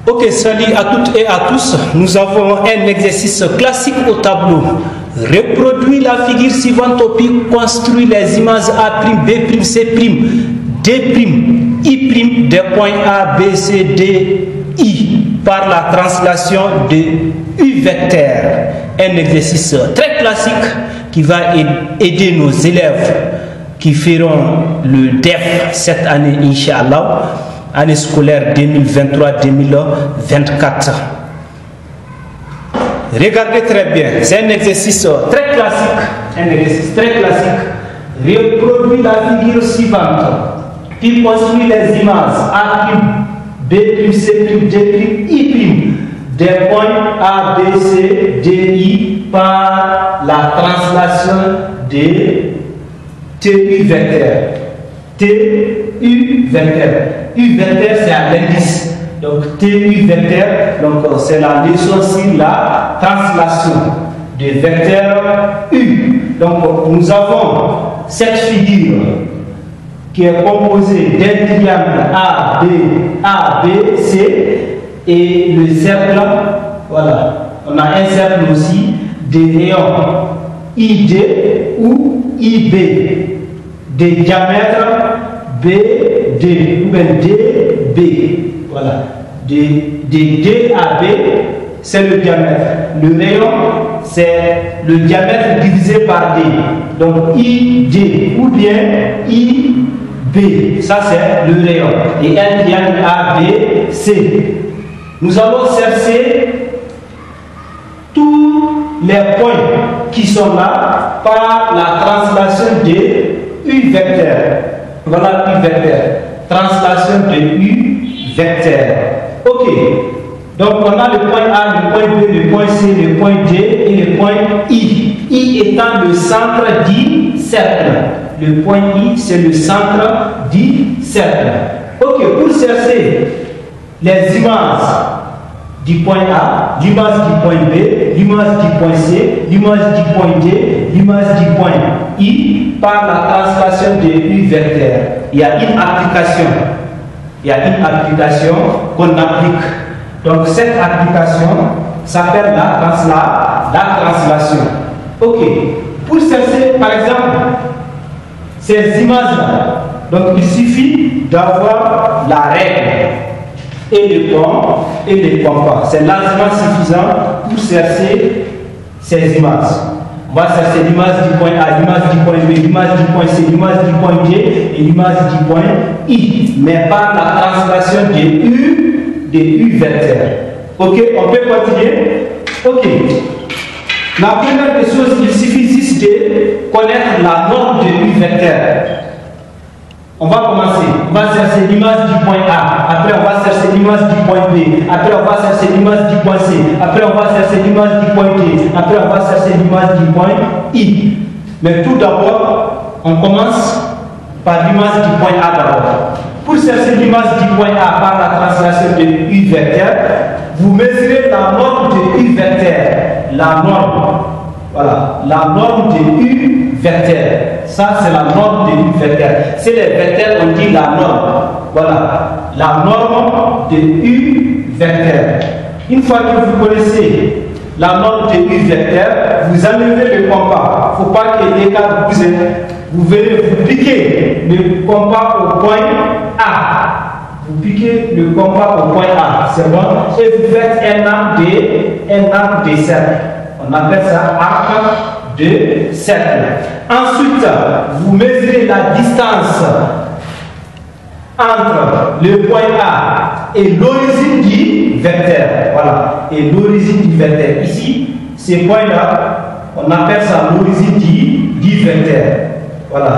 Ok, salut à toutes et à tous. Nous avons un exercice classique au tableau. Reproduis la figure suivante au puis construis les images A', B', C', D', I' des points A, B, C, D, I par la translation de U vecteur. Un exercice très classique qui va aider nos élèves qui feront le DEF cette année, Inch'Allah, année scolaire 2023-2024. Regardez très bien, c'est un exercice très classique. Reproduis la figure suivante, puis construis les images A', B', C', D', I' des points A, B, C, D, I par la translation de TU vecteur. TU vecteur. U vecteur, c'est un indice. Donc, TU vecteur, c'est la leçon sur la translation de vecteur U. Donc, nous avons cette figure qui est composée d'un triangle A, B, C et le cercle. Voilà. On a un cercle aussi des rayons ID ou IB, des diamètres BD ou bien DB. Voilà. De D à B, c'est le diamètre. Le rayon, c'est le diamètre divisé par D. Donc ID ou bien IB, ça c'est le rayon. Et un triangle ABC. Nous allons chercher tous les points qui sont là par la translation de U vecteur. Voilà U vecteur. Translation de U vecteur. Ok. Donc on a le point A, le point B, le point C, le point D et le point I. I étant le centre du cercle. Le point I, c'est le centre du cercle. Ok, pour chercher les images du point A, l'image du point B, l'image du point C, l'image du point D, l'image du point I par la translation de U vecteur. Il y a une application qu'on applique. Donc cette application s'appelle la translation. Ok. Pour chercher par exemple ces images-là, donc il suffit d'avoir la règle et le compas. C'est largement suffisant pour chercher ces images. On va chercher l'image du point A, l'image du point B, l'image du point C, l'image du point D et l'image du point I, mais par la translation de U vecteur. Ok, on peut continuer. Ok. La première des choses, il suffit juste de connaître la norme de U vecteur. On va commencer. On va chercher l'image du point A. Après, on va chercher l'image du point B. Après, on va chercher l'image du point C. Après, on va chercher l'image du point D. Après, on va chercher l'image du point I. Mais tout d'abord, on commence par l'image du point A d'abord. Pour chercher l'image du point A par la translation de U vecteur, vous mesurez la norme de U vecteur. La norme. Voilà. La norme de U vecteur. Ça, c'est la norme de U vecteur. C'est les vecteurs, on dit la norme. Voilà. La norme de U vecteur. Une fois que vous connaissez la norme de U vecteur, vous enlevez le compas. Il ne faut pas que l'écart vous aide. Vous venez vous piquer le compas au point A. Vous piquez le compas au point A. C'est bon. Et vous faites un arc de cercle. On appelle ça arc de cercle. Ensuite, vous mesurez la distance entre le point A et l'origine du vecteur. Voilà. Et l'origine du vecteur. Ici, ces points-là, on appelle ça l'origine du vecteur. Voilà.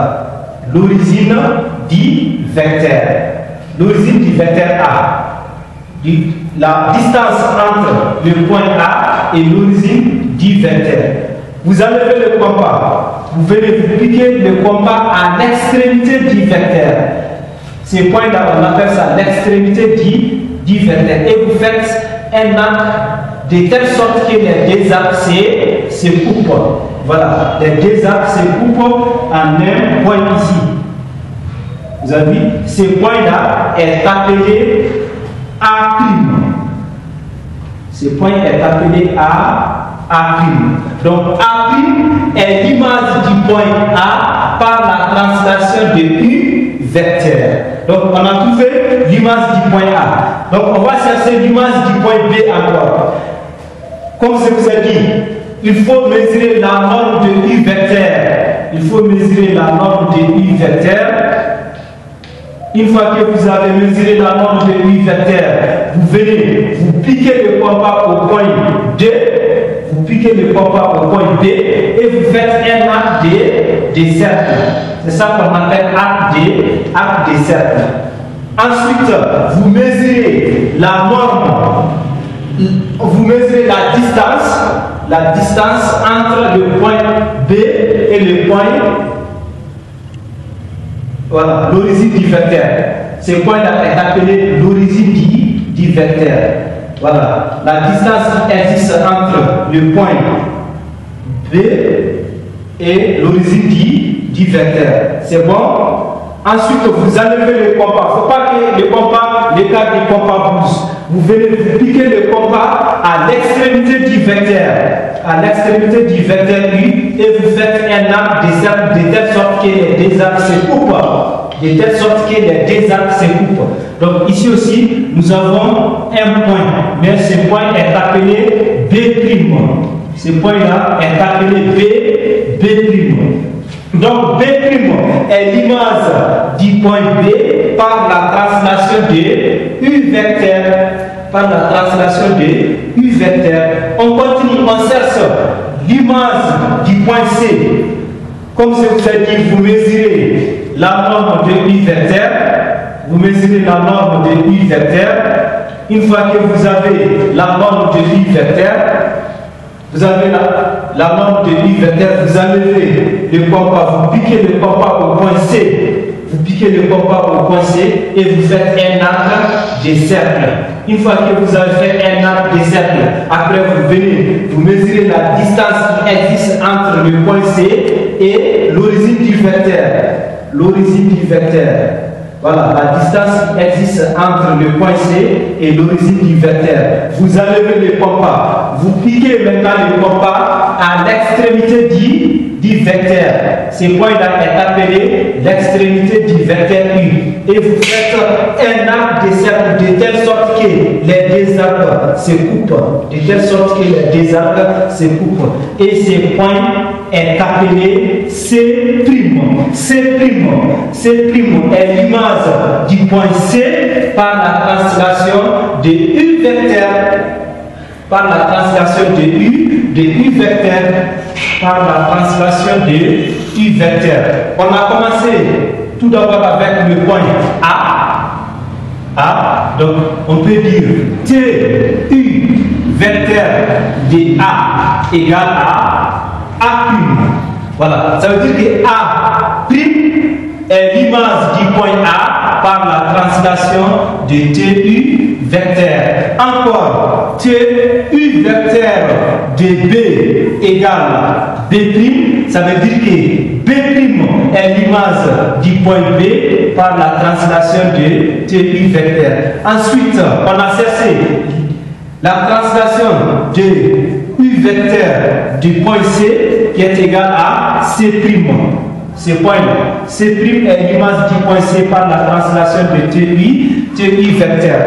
L'origine du vecteur. L'origine du vecteur A. La distance entre le point A et l'origine du vecteur. Vous enlevez le compas. Vous venez vous piquer le compas à l'extrémité du vecteur. Ces points-là, on appelle ça l'extrémité du vecteur. Et vous faites un arc de telle sorte que les deux arcs se coupent. Voilà, les deux arcs se coupent en un point ici. Vous avez vu, ce point-là est appelé A'. Ce point est appelé A'. Donc A' est l'image du point A par la translation de U vecteur. Donc on a trouvé l'image du point A. Donc on va chercher l'image du point B encore. Comme je vous ai dit, il faut mesurer la norme de U vecteur. Il faut mesurer la norme de U vecteur. Une fois que vous avez mesuré la norme de U vecteur, vous venez, vous piquez le compas au point D, vous piquez le compas au point B et vous faites un arc de cercle. C'est ça qu'on appelle arc de cercle. Ensuite, vous mesurez la norme, vous mesurez la distance entre le point B et le point, voilà, l'origine du vecteur. Ce point-là est appelé l'origine du vecteur. Voilà, la distance existe entre le point B et l'origine du vecteur. C'est bon? Ensuite, vous enlevez le compas. Il ne faut pas que l'écart du compas bouge. Vous venez vous piquer le compas à l'extrémité du vecteur. À l'extrémité du vecteur U et vous faites un arc de cercle de telle sorte que les deux arcs se coupent. De telle sorte que les deux arcs se coupent. Donc ici aussi, nous avons un point. Mais ce point est appelé B'. Ce point-là est appelé B'. Donc B' est l'image du point B par la translation de U vecteur. Par la translation de U vecteur. On continue, on cherche l'image du point C. Comme je vous ai dit, vous mesurez la norme de U vecteur. Vous mesurez la norme de U vecteur. Une fois que vous avez la norme de U vecteur, vous avez la norme de U vecteur, vous enlevez le compas, vous piquez le compas au point C. Vous piquez le compas au point C et vous faites un arc de cercle. Une fois que vous avez fait un arc de cercle, après vous venez, vous mesurez la distance qui existe entre le point C et l'origine du vecteur. L'origine du vecteur. Voilà, la distance qui existe entre le point C et l'origine du vecteur. Vous enlevez le compas. Vous piquez maintenant le compas à l'extrémité du vecteur. Ce point-là est appelé l'extrémité du vecteur U. Et vous faites un arc de cercle de telle sorte que les deux arcs se coupent. De telle sorte que les deux arcs se coupent. Et ce point est appelé C'. C' est l'image du point C par la translation de U vecteur. Par la translation de U vecteur. Par la translation de U vecteur. On a commencé tout d'abord avec le point A. Donc on peut dire TU vecteur de A égale A'. Voilà, ça veut dire que A' est l'image du point A par la translation de TU vecteur. Encore, TU vecteur de B égale B', ça veut dire que B' est l'image du point B par la translation de TU vecteur. Ensuite, on a cherché la translation de U vecteur du point C qui est égal à C'. Ce point, C' est l'image du point C par la translation de TU vecteur.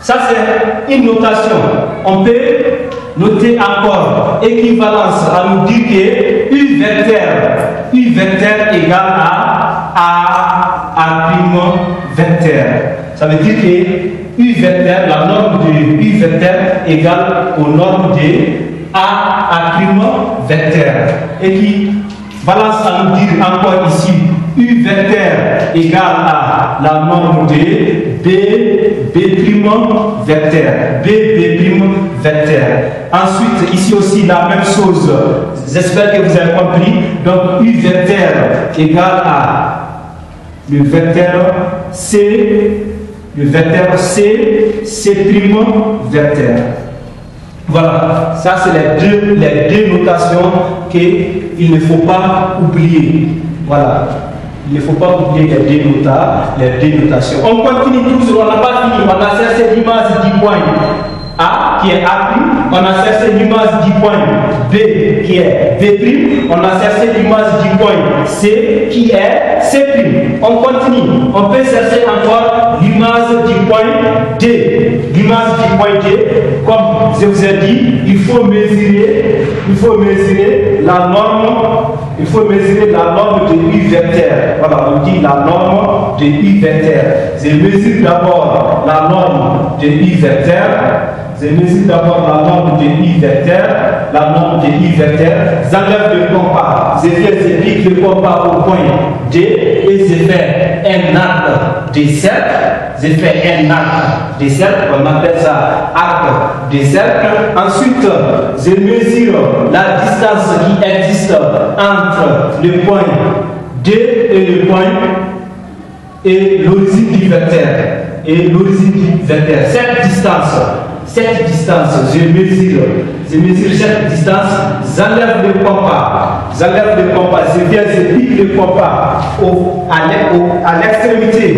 Ça c'est une notation. On peut noter encore équivalence à nous dire que U vecteur égale à' vecteur. Ça veut dire que U vecteur, la norme de U vecteur égale aux normes de A' vecteur. Et qui balance à nous dire encore ici U vecteur égale à la norme de B' vecteur. B' vecteur. Ensuite, ici aussi la même chose. J'espère que vous avez compris. Donc U vecteur égale à le vecteur C, C' vecteur. Voilà, ça c'est les deux notations qu'il ne faut pas oublier. Voilà, il ne faut pas oublier les deux notations. On continue toujours, on n'a pas fini, on a cherché l'image du point A qui est A', on a cherché l'image du point B qui est B', on a cherché l'image du point C qui est C'. On continue, on peut chercher encore l'image du point D. L'image du point D, comme je vous ai dit, il faut mesurer la norme, de U vecteur. Voilà, on dit la norme de U vecteur. Je mesure d'abord la norme de U vecteur. J'enlève le compas. Je pique le compas au point D et je fais un arc de cercle. On appelle ça arc de cercle. Ensuite, je mesure la distance qui existe entre le point D et le point et l'origine du vecteur. Cette distance, je mesure cette distance, j'enlève le compas, je pique le compas à l'extrémité,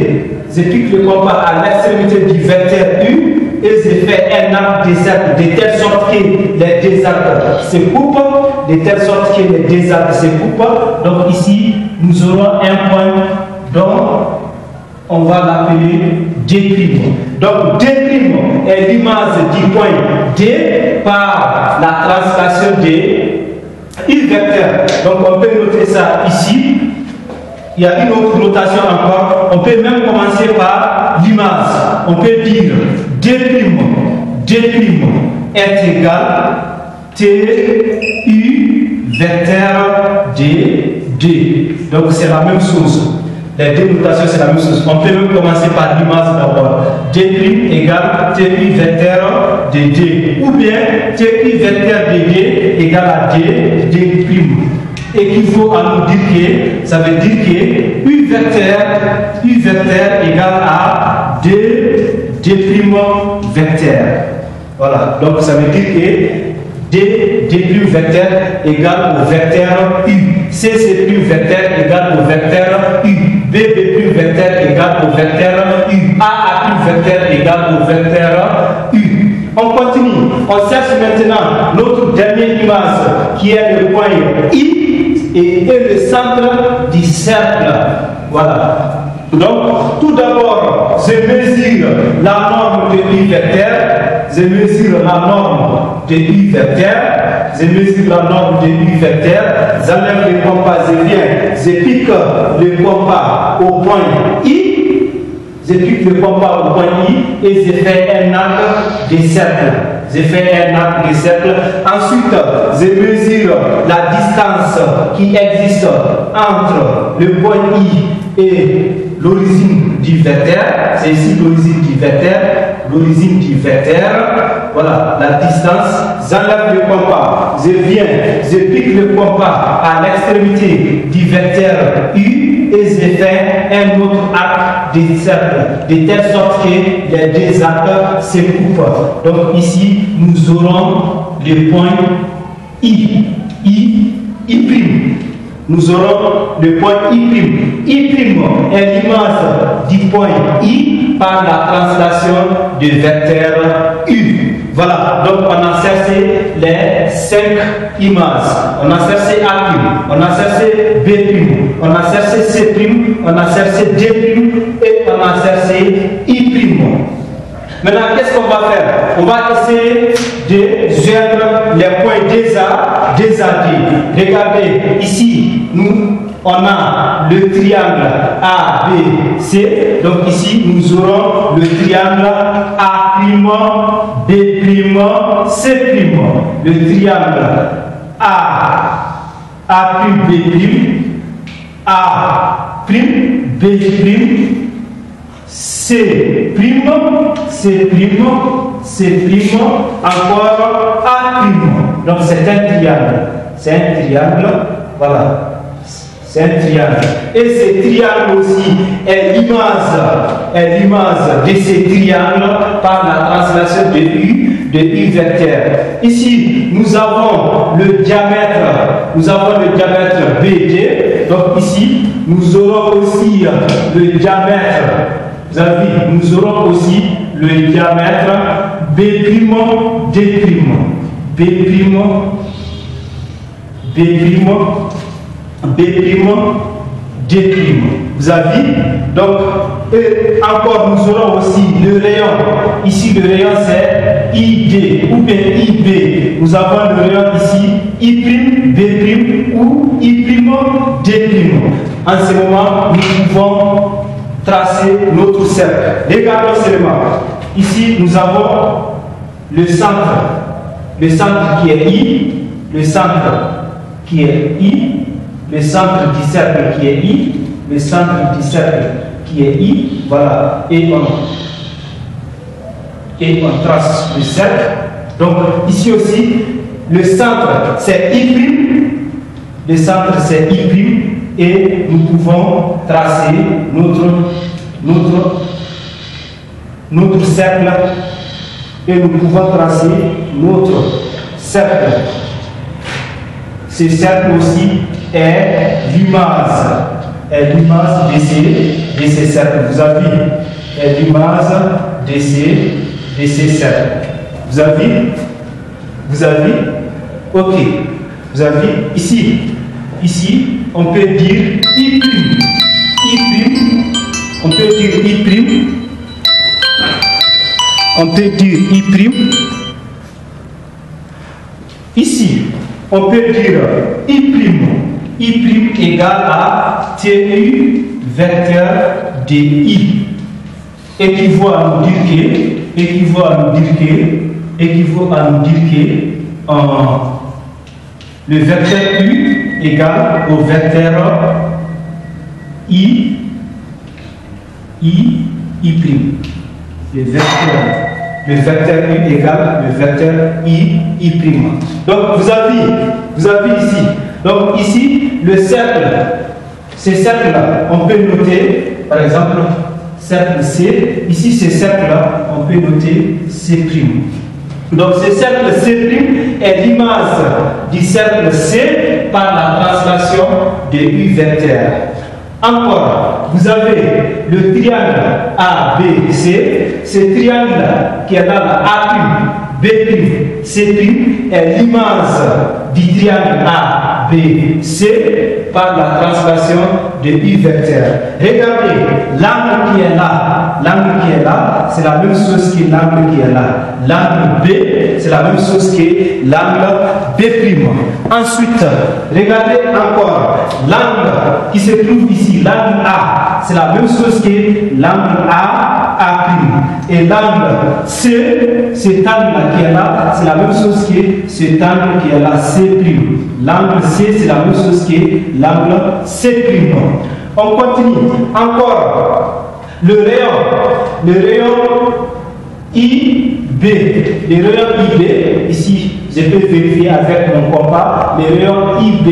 du vecteur U et je fais un arc de cercle de telle sorte que les deux arcs se coupent, Donc ici, nous aurons un point dont on va l'appeler D'. Donc D' est l'image du point D par la translation de U vecteur. Donc on peut noter ça ici. Il y a une autre notation encore. On peut même commencer par l'image. On peut dire D' est égal TU vecteur D. Donc c'est la même chose. Les deux notations, c'est la même chose. On peut même commencer par l'image d'abord. D' égale TU vecteur de D. Ou bien TU vecteur de D égale à D'. Et qu'il faut à nous dire que, ça veut dire que U vecteur égale à D' vecteur. Voilà. Donc ça veut dire que D' vecteur égale au vecteur U. CC' vecteur égale au vecteur U. BB' vecteur égale au vecteur U. AA' vecteur égale au vecteur U. On continue. On cherche maintenant notre dernière image qui est le point I et le centre du cercle. Voilà. Donc, tout d'abord, je mesure la norme de U vecteur. J'enlève le compas, je pique le compas au point I. Et je fais un arc de cercle. Ensuite, je mesure la distance qui existe entre le point I et l'origine du vecteur. C'est ici l'origine du vecteur. Voilà la distance. J'enlève le compas. Je pique le compas à l'extrémité du vecteur U et je fais un autre arc de cercle, de telle sorte que les deux arcs se coupent. Donc ici, nous aurons le point I'. Nous aurons le point I'. I' est l'image du point I par la translation du vecteur U. Voilà, donc on a cherché les 5 images. On a cherché A', on a cherché B', on a cherché C', on a cherché D' et on a cherché I'. Maintenant, qu'est-ce qu'on va faire? On va essayer de joindre les points déjà D. Regardez, ici, on a le triangle ABC. Donc ici, nous aurons le triangle A', B', C'. Le triangle A', B', A', B', C', encore A'. Donc c'est un triangle. Voilà. C'est un triangle. Et ce triangle aussi est l'image de ce triangle par la translation de U vecteur. Ici, nous avons le diamètre BD. Donc ici, nous aurons aussi le diamètre. Vous avez vu, nous aurons aussi le diamètre B', D', B', D'. Vous avez donc encore nous aurons aussi le rayon. Ici le rayon c'est ID ou bien IB. Nous avons le rayon ici I', B' ou I', D'. En ce moment nous pouvons tracer notre cercle. Regardons seulement. Ici nous avons le centre qui est I, le centre qui est I, le centre du cercle qui est I, le centre du cercle qui est I, voilà, et on trace le cercle. Donc ici aussi, le centre c'est I', le centre c'est I', et nous pouvons tracer notre cercle, et nous pouvons tracer notre cercle. Ce cercle aussi est l'image de ces cercles. Vous avez l'image de ces cercles. Vous avez, ok. Vous avez ici, on peut dire I', on peut dire I', on peut dire I'. Ici, on peut dire I' égale à TU vecteur DI. Équivaut à nous dire que le vecteur U égale au vecteur I'. Le vecteur U égale le vecteur I'. Donc vous avez ici. Donc ici, le cercle, ces cercles-là, on peut noter, par exemple, cercle C. Ici, ces cercles-là, on peut noter C'. Donc ce cercle C' est l'image du cercle C par la translation de U vecteur. Encore, vous avez le triangle ABC. Ce triangle qui est dans la A', B', C' est l'image du triangle ABC par la translation de U vecteur. Regardez, l'angle qui est là, c'est la même chose que l'angle qui est là. L'angle B, c'est la même chose que l'angle B'. Ensuite, regardez encore, l'angle qui se trouve ici, l'angle A, c'est la même chose que l'angle A'. Et l'angle C, cet angle qui est là, c'est la même chose que cet angle qui est là, C'. L'angle C, c'est la même chose que l'angle C'. On continue. Encore, le rayon IB. Le rayon IB, ici, je peux vérifier avec mon compas. Le rayon IB,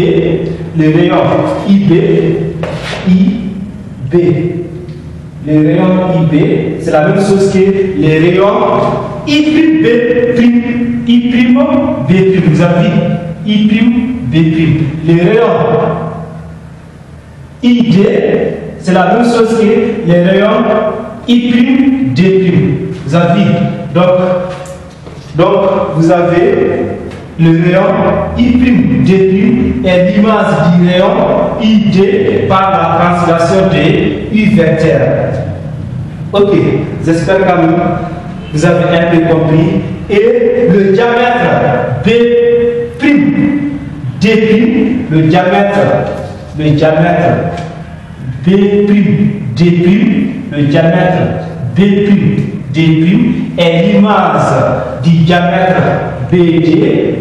le rayon IB, le rayon IB, c'est la même chose que le rayon I', B'. Vous avez I', B'. Le rayon ID, c'est la même chose que le rayon I', D'. Vous avez donc vous avez le rayon I', D' est l'image du rayon ID par la translation de U vecteur. Ok, j'espère que vous avez un peu compris. Et le diamètre B', D', le diamètre B', D' est l'image du diamètre BD,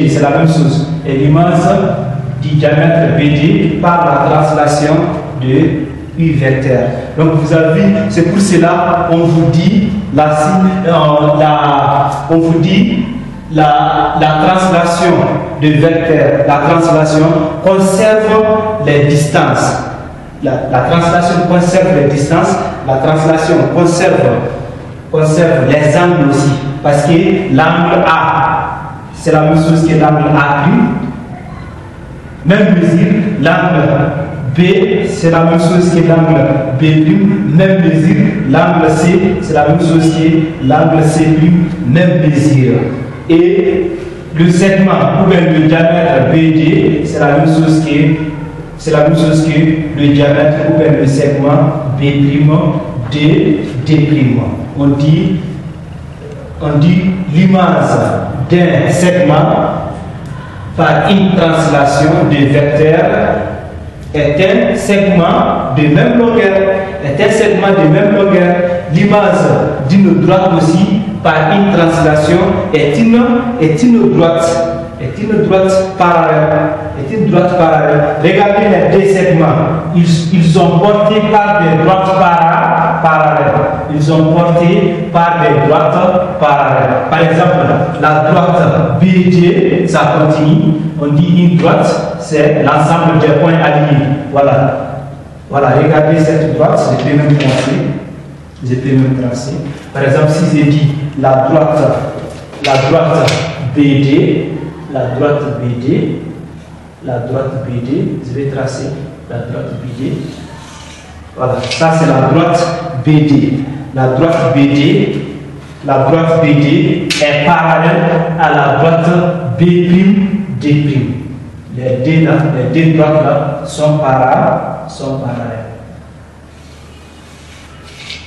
c'est la même chose, est l'image du diamètre BD par la translation de U vecteur. Donc vous avez, c'est pour cela on vous dit la translation de vecteur, la translation conserve les distances. La translation conserve les distances, la translation conserve les angles aussi, parce que l'angle A, c'est la même chose que l'angle A', même mesure, l'angle B, c'est la même chose que l'angle B', même mesure. L'angle C, c'est la même chose que l'angle C', même mesure. Et le segment ou bien le diamètre BD, c'est la même chose que le diamètre ou bien le segment B', D'. On dit l'image d'un segment par une translation de vecteur est un segment de même longueur. L'image d'une droite aussi par une translation est une droite parallèle. Regardez les deux segments. Ils sont portés par des droites parallèles. Par exemple, la droite BD, ça continue. On dit une droite, c'est l'ensemble des points alignés. Voilà, regardez cette droite, je peux même tracer. Par exemple, si je dis la droite BD, je vais tracer la droite BD. Voilà, ça c'est la droite BD. La droite BD est parallèle à la droite B', D'. Les deux droites là sont parallèles.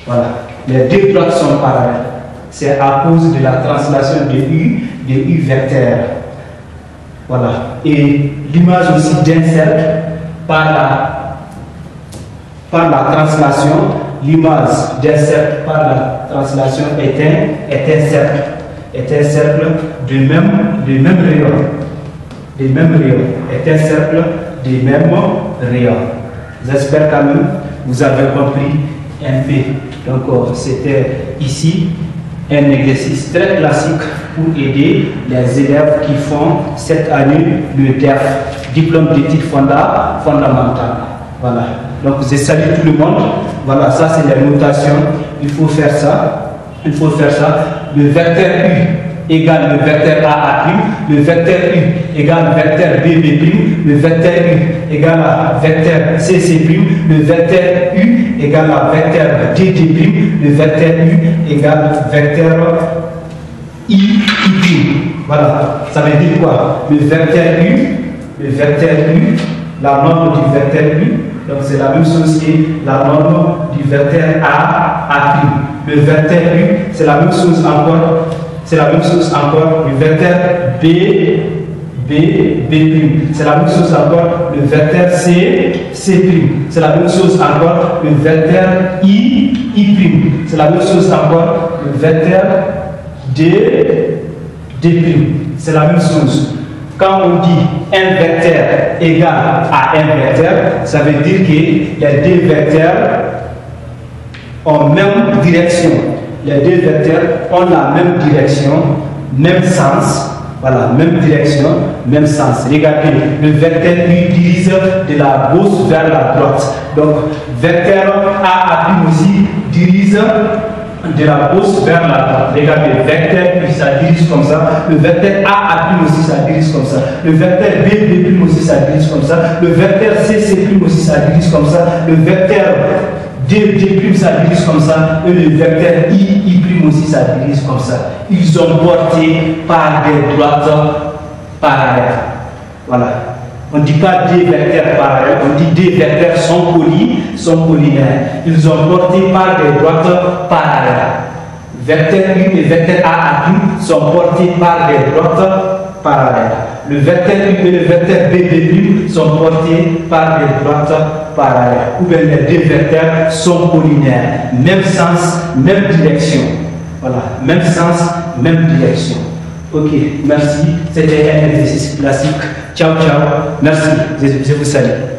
Voilà, les deux droites sont parallèles. C'est à cause de la translation de U vecteur. Voilà. Et l'image aussi d'un cercle par la translation, l'image d'un cercle par la translation est un cercle de même rayon. J'espère quand même vous avez compris un peu. Donc c'était ici un exercice très classique pour aider les élèves qui font cette année le DEF, diplôme d'études fondamentales. Voilà. Donc je salue tout le monde. Voilà, ça c'est la notation. Il faut faire ça. Le vecteur U égale le vecteur A', le vecteur U égale le vecteur B', le vecteur U égale à vecteur CC', le vecteur U égale à vecteur DD', le vecteur U égale vecteur I'. Voilà, ça veut dire quoi? Le vecteur U, la norme du vecteur U, donc c'est la même chose que la norme du vecteur A'. Le vecteur U, c'est la même chose encore. Le vecteur B'. C'est la même chose encore. Le vecteur C'. C'est la même chose encore. Le vecteur I'. C'est la même chose encore. Le vecteur D'. C'est la même chose. Quand on dit un vecteur égal à un vecteur, ça veut dire que les deux vecteurs ont même direction. Les deux vecteurs ont la même direction, même sens. Voilà, même direction, même sens. Regardez, le vecteur U dirige de la gauche vers la droite. Donc, vecteur A' aussi dirige de la gauche vers la droite. Regardez, le vecteur U, ça dirige comme ça. Le vecteur A' aussi, ça dirige comme ça. Le vecteur B' aussi, ça dirige comme ça. Le vecteur C' aussi, ça dirige comme ça. Le vecteur D', ça dirige comme ça. Et le vecteur I' aussi, ça dirige comme ça. Ils sont portés par des droites parallèles. Voilà. On ne dit pas des vecteurs parallèles, on dit des vecteurs sont collinaires. Ils sont portés par des droites parallèles. Vecteur U et vecteur A' sont portés par des droites parallèles. Le vecteur U et le vecteur B' sont portés par des droites parallèles. Ou bien les deux vecteurs sont collinaires. Même sens, même direction. Voilà, même sens, même direction. Ok, merci. C'était un exercice classique. Ciao, ciao. Merci. Je vous salue.